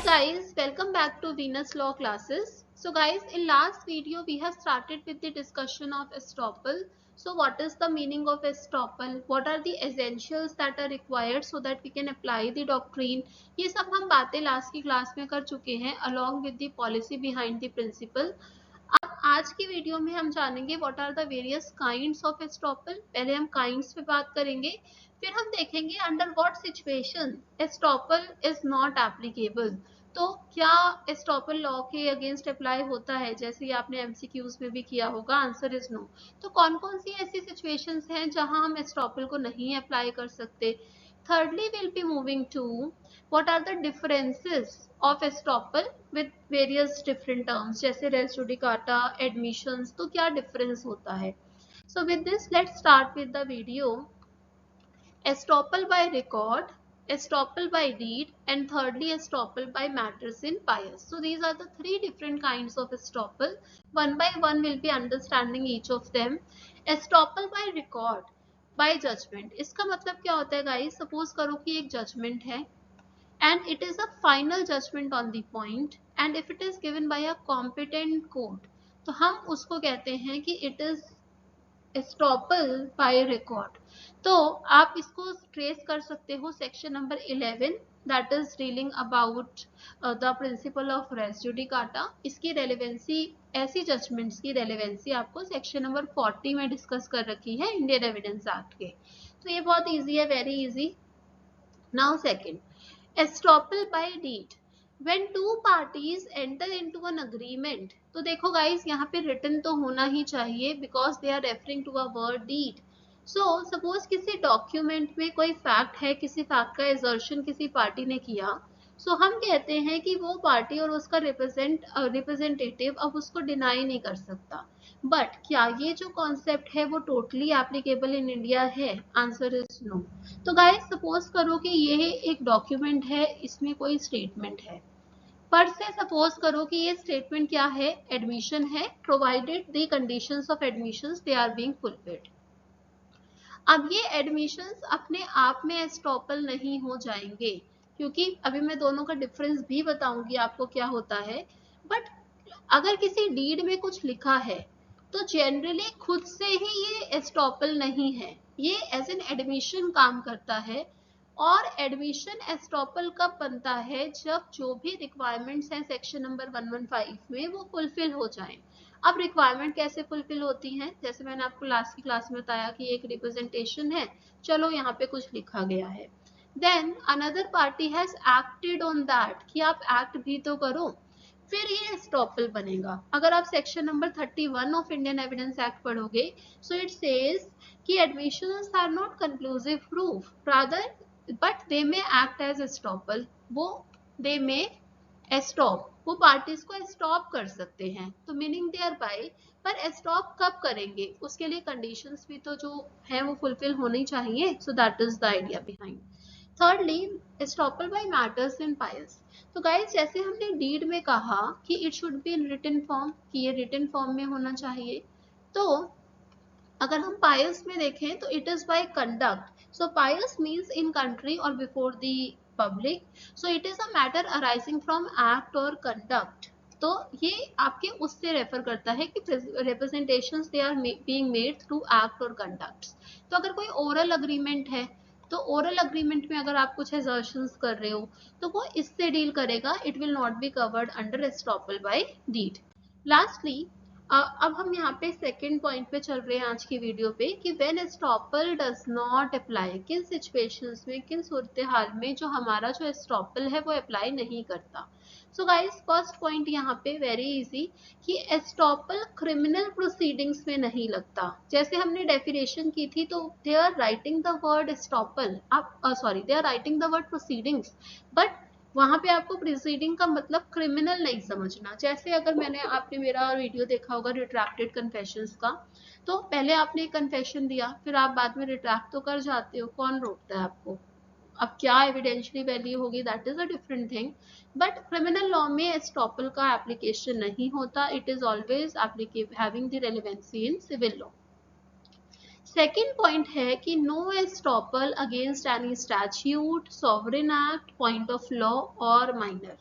guys, welcome back to Venus Law classes. So guys, in last video we have started with the discussion of estoppel. So what is the meaning of estoppel? What are the essentials that are required so that we can apply the doctrine? ये सब हम बातें last की class में कर चुके हैं along with the policy behind the principle. अब आज की वीडियो में हम जानेंगे what are the various kinds of estoppel. पहले हम काइंड्स पे बात करेंगे, फिर हम देखेंगे under what situation estoppel is not applicable. तो क्या एस्टॉपल लॉ के अगेंस्ट अप्लाई होता है, जैसे आपने एमसीक्यूज में भी किया होगा, आंसर इज नो. तो कौन कौन सी ऐसी सिचुएशंस हैं जहां हम एस्टॉपल को नहीं अप्लाई कर सकते. Thirdly, we'll be moving to what are the differences of estoppel with various different terms जैसे res judicata, admissions. तो क्या difference होता है. So with this, let's start with the video. Estoppel by record, estoppel by deed, and thirdly estoppel by matters in pious. So these are the three different kinds of estoppel. One by one we'll be understanding each of them. Estoppel by record, by judgment. इसका मतलब क्या होता है guys. Suppose करो कि एक judgment है and it is a final judgment on the point and if it is given by a competent court तो हम उसको कहते हैं कि it is estoppel by record. तो आप इसको ट्रेस कर सकते हो section number 11 that is dealing about the principle of res judicata. इसकी रेलेवेंसी, ऐसी जजमेंट्स की रेलेवेंसी आपको सेक्शन नंबर 40 में डिस्कस कर रखी है इंडियन एविडेंस एक्ट के. तो ये बहुत इजी है, very easy. Now second, estoppel by deed. When two parties enter into an agreement, तो देखो गाइस यहाँ पे written तो होना ही चाहिए because they are referring to a word deed. So suppose किसी डॉक्यूमेंट में कोई फैक्ट है, किसी फैक्ट का एजर्शन किसी पार्टी ने किया, सो हम कहते हैं कि वो पार्टी और उसका रिप्रेजेंटेटिव अब उसको डिनाई नहीं कर सकता. बट क्या ये जो कॉन्सेप्ट है वो टोटली एप्लीकेबल इन इंडिया है. Answer is no. तो गाइस सपोज करो कि ये एक डॉक्यूमेंट है, इसमें कोई स्टेटमेंट है. पर से सपोज करो कि ये स्टेटमेंट क्या है, एडमिशन है, provided the conditions of admissions they are being fulfilled. अब ये एडमिशंस अपने आप में एस्टॉपल नहीं हो जाएंगे, क्योंकि अभी मैं दोनों का डिफरेंस भी बताऊंगी आपको क्या होता है. बट अगर किसी डीड में कुछ लिखा है तो जनरली खुद से ही ये एस्टॉपल नहीं है, ये एज एन एडमिशन काम करता है. और एडमिशन एस्टॉपल कब बनता है, जब जो भी रिक्वायरमेंट्स हैं सेक्शन नंबर 115 में वो फुलफिल हो जाएं. अब रिक्वायरमेंट कैसे फुलफिल होती हैं, जैसे मैंने आपको लास्ट की क्लास में बताया कि एक रिप्रेजेंटेशन है, चलो यहाँ पे कुछ लिखा गया है. Then another party has acted on that, कि आप एक्ट भी तो करो, फिर ये एस्टॉपल बनेगा. अगर आप section number 31 of Indian evidence act पढ़ोगे, सो इट सेज कि admissions are not conclusive proof rather but they may act as estoppel. वो दे मे एस्टॉप, वो पार्टीज को स्टॉप कर सकते हैं. तो मीनिंग देयर बाय, पर स्टॉप कब करेंगे, उसके लिए कंडीशंस भी तो जो है वो फुलफिल होनी चाहिए. So that is the idea behind. Thirdly, estoppel by matters in pais. तो गाइस जैसे हमने डीड में कहा कि it should be in written form, कि ये रिटन फॉर्म में होना चाहिए. तो अगर हम पायस में देखें तो it is by conduct. So pais means in country और before the public. So it is a matter arising from act और कंडक्ट. तो ये आपके उससे रेफर करता है कि representations they are being made through act और कंडक्ट. तो अगर कोई ओरल अग्रीमेंट है, तो ओरल अग्रीमेंट में अगर आप कुछ एजर्शंस कर रहे हो तो वो इससे डील करेगा. It will not be covered under estoppel by deed. Lastly, अब हम यहाँ पे सेकेंड पॉइंट पे चल रहे हैं आज की वीडियो पे कि when estoppel does not apply, किन सिचुएशंस में, किन सूरत हाल में जो हमारा जो एस्टॉपल है वो अप्लाई नहीं करता. सो गाइस फर्स्ट पॉइंट यहाँ पे वेरी इजी, कि एस्टॉपल क्रिमिनल प्रोसीडिंग्स में नहीं लगता. जैसे हमने डेफिनेशन की थी तो they are writing the word estoppel, आप sorry they are writing the word proceedings, but वहां पे आपको प्रीसीडिंग का मतलब क्रिमिनल नहीं समझना. जैसे अगर मैंने, आपने मेरा वीडियो देखा होगा रिट्रैक्टेड कन्फेशंस का, तो पहले आपने एक कन्फेशन दिया, फिर आप बाद में रिट्रैक्ट तो कर जाते हो, कौन रोकता है आपको. अब क्या एविडेंशियली वैल्यू होगी that is a different thing. But criminal law में एस्टॉपल का एप्लीकेशन नहीं होता. It is always having the relevancy in civil law. Second point है कि no estoppel against any statute, sovereign act, point of law और minor.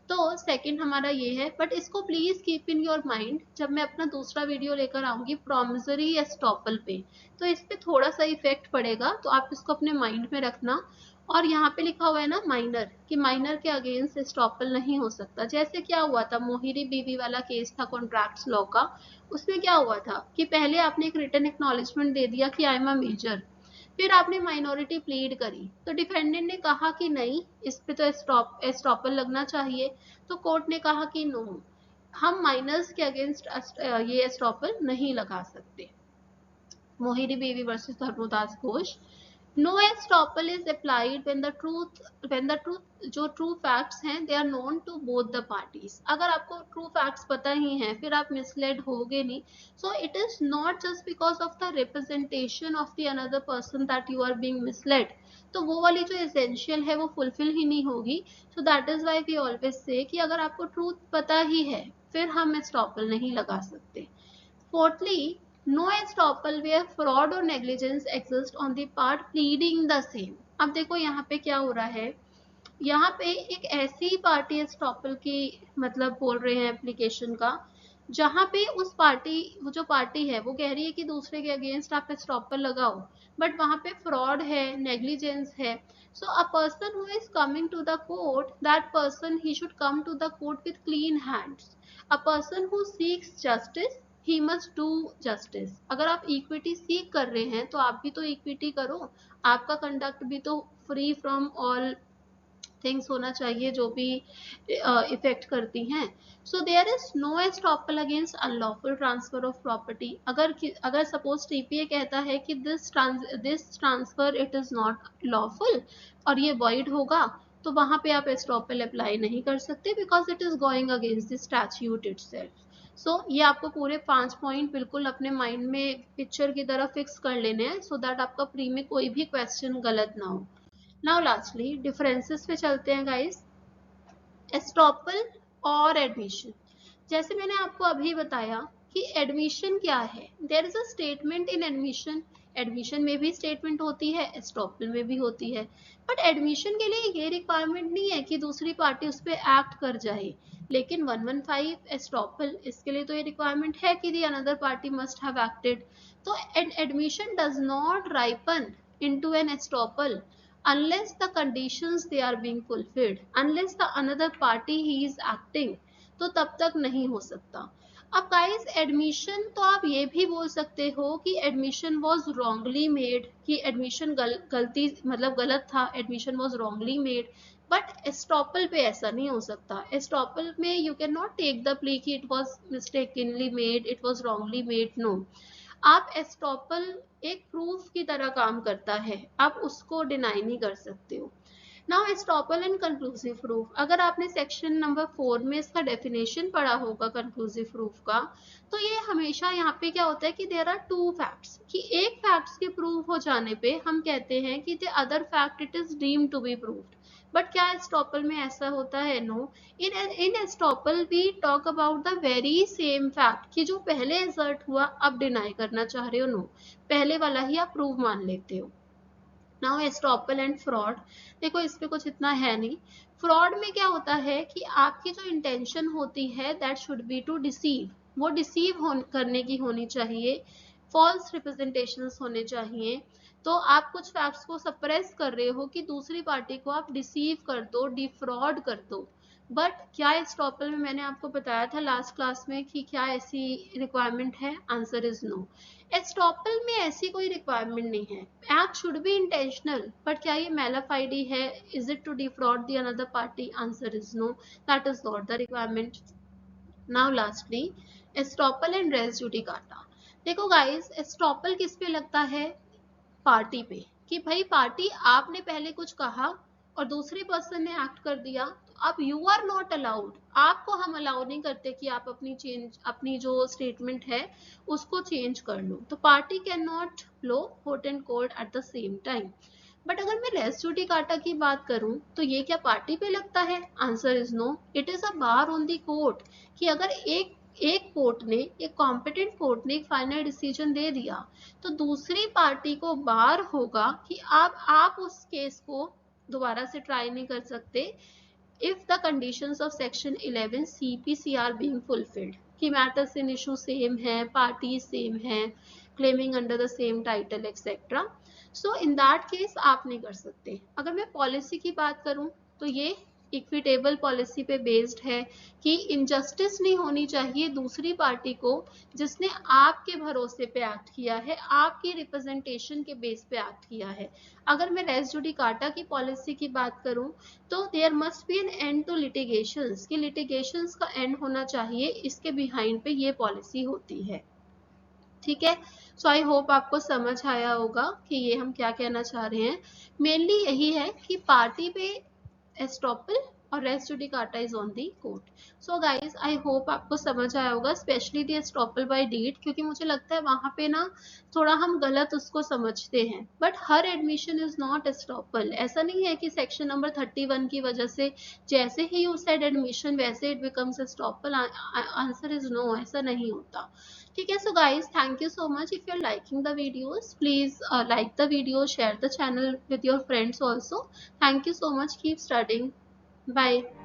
तो second हमारा ये है, बट इसको please keep in your mind, जब मैं अपना दूसरा वीडियो लेकर आऊंगी प्रॉमिसरी एस्टॉपल पे, तो इस पे थोड़ा सा इफेक्ट पड़ेगा, तो आप इसको अपने माइंड में रखना। और यहाँ पे लिखा हुआ है ना माइनर, कि माइनर के अगेंस्ट एस्टॉपल नहीं हो सकता। जैसे क्या हुआ था, मोहिरी बीवी वाला केस था कॉन्ट्रैक्ट्स लॉ का, उसमें क्या हुआ था कि पहले आपने एक रिटन एक्नॉलेजमेंट दे दिया कि आई एम अ मेजर, फिर आपने माइनॉरिटी प्लीड करी, तो डिफेंडेंट ने कहा कि नहीं, इस पे तो एस्टॉपल लगना चाहिए, तो कोर्ट ने कहा कि नो, हम माइनर्स के अगेंस्ट ये एस्टॉपल नहीं लगा सकते। Mohori Bibee versus Dharmodas Ghose. No estoppel is applied when the truth, जो ट्रू फैक्ट्स हैं they are known to both the parties. अगर आपको ट्रू फैक्ट्स पता ही हैं फिर आप मिसलेड होगे नहीं। So it is not just because of the representation of the another person that you are being misled, तो वो वाली जो एसेंशियल है वो फुलफिल ही नहीं होगी। So that is why we always say कि अगर आपको ट्रूथ पता ही है फिर हम एस्टॉपल नहीं लगा सकते। Fourthly, no estoppel where fraud or negligence exists on the part pleading the same। अब देखो यहाँ पे क्या हो रहा है, यहाँ पे एक ऐसी पार्टी एस्टॉपल की मतलब बोल रहे हैं एप्लीकेशन का, जहाँ पे उस पार्टी, वो जो पार्टी है वो कह रही है कि दूसरे के अगेंस्ट आप एस्टॉपल लगाओ, बट वहाँ पे फ्रॉड है, नेग्लिजेंस है। So a person who is coming to the court, that person he should come to the court with clean hands. A person who seeks justice, he must do justice. अगर आप equity सीख कर रहे हैं तो आप भी तो इक्विटी करो, आपका कंडक्ट भी तो फ्री फ्रॉम ऑल थिंग्स होना चाहिए जो भी इफेक्ट करती हैं। So there is no estoppel against unlawful transfer of property. अगर सपोज टीपीए कहता है कि this transfer it is not lawful और ये वॉइड होगा, तो वहां पे आप एस्टॉपल अप्लाई नहीं कर सकते, because it is going against the statute itself. So ये आपको पूरे 5 पॉइंट बिल्कुल अपने माइंड में पिक्चर की तरह फिक्स कर लेने हैं, सो दैट आपका प्री में कोई भी क्वेश्चन गलत ना हो। नाउ लास्टली डिफरेंसेस पे चलते हैं गाइस। एस्टॉपल और एडमिशन, जैसे मैंने आपको अभी बताया कि एडमिशन क्या है, there is a statement in admission. Admission में भी स्टेटमेंट होती है, एस्टॉपल में भी होती है, बट एडमिशन के लिए ये रिक्वायरमेंट नहीं है कि दूसरी पार्टी उस पर एक्ट कर जाए, लेकिन 115 एस्टॉपल, इसके लिए तो ये रिक्वायरमेंट है कि the another party must have acted. तो admission does not ripen into an estoppel unless the conditions they are being fulfilled, unless the another party he is acting, तो तब तक नहीं हो सकता। अब गाइस एडमिशन तो आप ये भी बोल सकते हो कि एडमिशन वाज रॉन्गली मेड, कि एडमिशन गलती मतलब गलत था, admission was wrongly made, but estoppel पे ऐसा नहीं हो सकता। एस्टॉपल में you can not take the plea कि it was mistakenly made, it was wrongly made, no. आप एस्टॉपल एक प्रूफ की तरह काम करता है, आप उसको डिनाई नहीं कर सकते हो। Now estoppel and conclusive proof, अगर आपने सेक्शन नंबर 4 में इसका डेफिनेशन पढ़ा होगा कंक्लूसिव प्रूफ का, तो ये हमेशा यहाँ पे क्या होता है कि देयर आर टू फैक्ट्स, कि एक फैक्ट्स के प्रूव हो जाने पे हम कहते हैं कि the other fact it is deemed to be proved. But क्या एस्टॉपल में ऐसा होता है? No. In estoppel we talk about the very same fact, कि जो पहले एसर्ट हुआ अब डिनाई करना चाह रहे हो, नो, पहले वाला ही आप प्रूव मान लेते हो। नाउ एस्टॉपल एंड फ्रॉड, देखो इस पे कुछ इतना है नहीं। फ्रॉड में क्या होता है कि आपकी जो इंटेंशन होती है that should be to deceive, वो डिसीव करने की होनी चाहिए, फॉल्स रिप्रेजेंटेशंस होने चाहिए। तो आप कुछ फैक्ट्स को सप्रेस कर रहे हो कि दूसरी पार्टी को आप डिसीव कर दो, डिफ्रॉड कर दो। बट क्या एस्टॉपल में मैंने आपको बताया था लास्ट क्लास में कि क्या ऐसी रिक्वायरमेंट है? Answer is no. एस्टॉपल में ऐसी कोई रिक्वायरमेंट नहीं है। Act should be intentional, but क्या ये मैलाफाइडी है? Is it to defraud the another party? Answer is no, that is not the requirement. Now lastly estoppel and res judicata. देखो guys estoppel किस पे लगता है? पार्टी पे, कि भाई पार्टी आपने पहले कुछ कहा और दूसरे पर्सन ने एक्ट कर दिया, तो अब यू आर नॉट अलाउड, आपको हम अलाउ नहीं करते कि आप अपनी जो स्टेटमेंट है उसको चेंज कर लो। तो party can not low hot and cold at the same time. But अगर मैं रेस जुडिकाटा की बात करूं तो ये क्या पार्टी पे लगता है? Answer is no, it is a bar on the court, कि अगर एक एक कोर्ट ने, एक कॉम्पिटेंट कोर्ट ने एक फाइनल डिसीजन दे दिया, तो दूसरी पार्टी को बार होगा कि आप उस केस को दोबारा से ट्राई नहीं कर सकते। if the conditions of section 11 CPC are being fulfilled, कि matters in issue same है, parties same है, claiming under the same title etc. So in that case आप नहीं कर सकते. अगर मैं पॉलिसी की बात करूं तो ये इक्विटेबल पॉलिसी पे बेस्ड है कि इनजस्टिस नहीं होनी चाहिए दूसरी पार्टी को जिसने आपके भरोसे पे एक्ट किया है, आपकी रिप्रेजेंटेशन के बेस पे एक्ट किया है. अगर मैं रेस जुडिकाटा की पॉलिसी की बात करूं तो there must be an end to litigations, कि लिटिगेशंस का एंड होना चाहिए, इसके बिहाइंड पे ये पॉलिसी होती है. ठीक है. सो आई होप आपको समझ आया होगा कि ये हम क्या कहना चाह रहे हैं. मेनली यही है कि पार्टी पे एस्ट्रोपल और res judicata is on the court. So guys I hope आपको समझ आया होगा, specially the estoppel by deed, क्योंकि मुझे लगता है वहां पे ना थोड़ा हम गलत उसको समझते हैं. बट हर एडमिशन इज नॉट एस्ट्रोपल. ऐसा नहीं है कि सेक्शन नंबर 31 की वजह से जैसे ही यू सेड एडमिशन वैसे it becomes estoppel. Answer is no, ऐसा नहीं होता. ठीक है. So guys thank you so much. If you're liking the videos, please like the video, share the channel with your friends also. Thank you so much. Keep studying. Bye.